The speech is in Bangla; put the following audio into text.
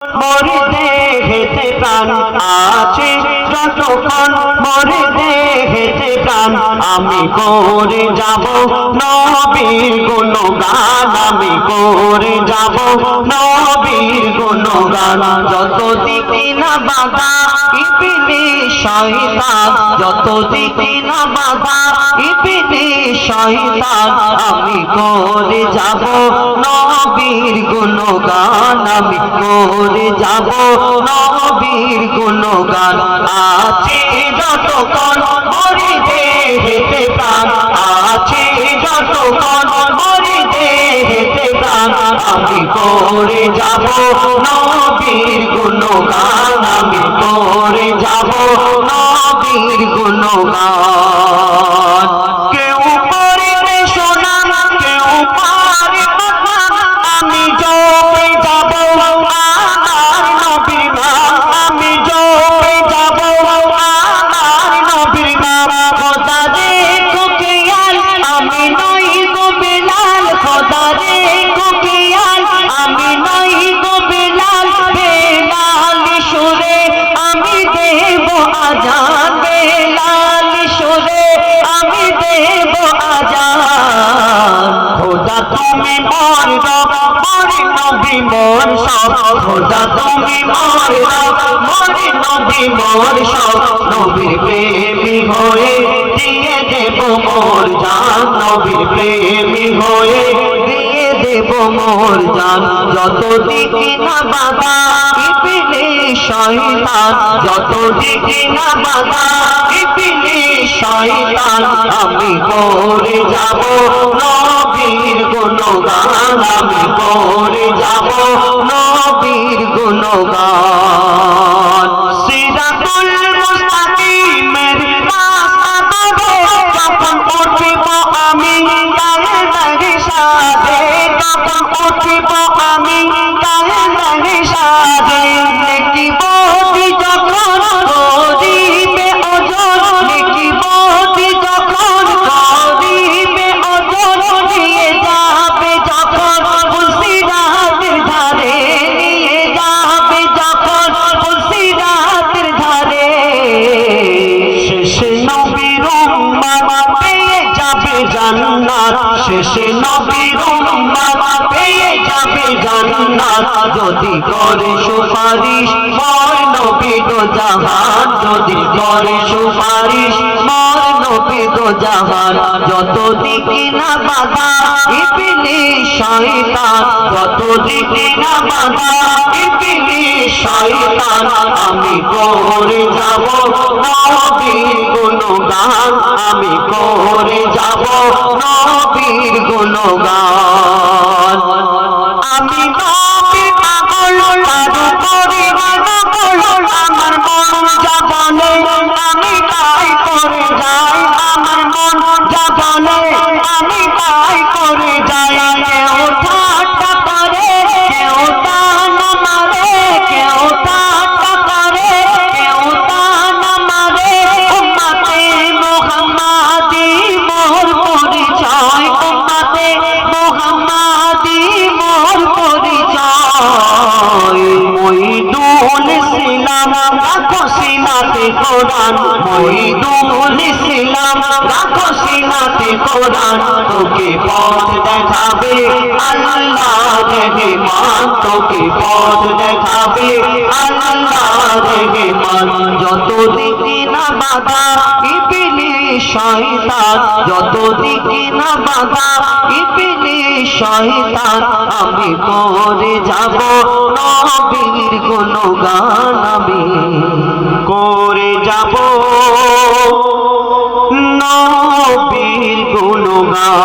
মোর দেহেতে প্রাণ আছে যতক্ষণ মোর দেহেতে প্রাণ আমি করে যাব নবীর গুণগান আমি করে যাব নবীর গুণগান যত দিকে না বাধা ইবলিস শয়তান যত দিকে না বাধা ইবলিস শয়তান আমি করে যাব নবীর গুণগান আমি করে যাব নবীর গুণগান আছে যতক্ষণ মোর দেহেতে প্রাণ আছে যতক্ষণ মোর দেহেতে প্রাণ আমি করে যাব নবীর গুণগান আমি করে যাব নবীর গুণগান কেউ পড়বে শোনা কেউ পারবে না আমি জপে যাব আমার নবীর নাম আমি জপে যাব আমার নবীর নাম খোদা দেখো খেয়াল আমি নই গো বেলাল খোদা দেখো খেয়াল আমি নই গো বেলাল বেলাল সুরে আমি দেব আজান বেলাল সুরে আমি দেব আজান খোদা তুমি মোর রব মোর নবী মোর সব খোদা তুমি মোর রব মোর নবী মোর সব নবীর প্রেমী হয়ে দিয়ে দেব মোর জান নবীর প্রেমী হয়ে দিয়ে দেব মোর জান যত দিকে না বাধা ইবলিস শয়তান যত দিকে না বাধা ইবলিস শয়তান আমি করে যাব নবীর গুণগান আমি করে যাব নবীর গুণগান সিরাতুল মুস্তাকিমের রাস্তা ধরে যখন উঠিব আমি গায়ে গায়ে সাজে যখন উঠিব আমি গায়ে গায়ে সাজে লিখিব যখন করিবে ওজন লিখিব যখন করিবে ওজন নিয়ে যাবে যখন ফুলসিরাতের ধারে নিয়ে যাবে যখন ফুলসিরাতের ধারে শেষে নবীর উম্মত পেয়ে যাবে জান্নাত শেষে নবীর উম্মত পেয়ে যাবে জান্নাত যদি করে সুপারিশ মোর নবী দো জাহান যদি করে সুপারিশ মোর নবী দো জাহান যত দিকে না বাধা ইবলিস শয়তান যত দিকে না বাধা ইবলিস শয়তান আমি করে যাব নবীর গুণগান আমি করে যাব নবীর গুণগান আমি নবীর পাগল তার করে পাগল আমার মন যা বলে আমি তাই করে যাই আমার মন যা বলে আমি তাই করে যাই কেউ ঠাট্টা করে কেউ তান মারে কেউ ঠাট্টা করে কেউ তান মারে উম্মতে মুহাম্মাদি মোর পরিচয় উম্মতে মুহাম্মাদি মোর পরিচয় মইদুল ইসলাম রাখো সিনাতে কোরআন মইদুল ইসলাম রাখো সিনাতে কোরআন তোকে পথ দেখাবে আল্লাহ রহমান তোকে পথ দেখাবে আল্লাহ রহমান যত দিকে না বাধা ইবলিস শয়তান যত দিকে না বাধা ইবলিস শয়তান আমি করে যাব নবীর গুণগান আমি করে যাব নবীর গুণগান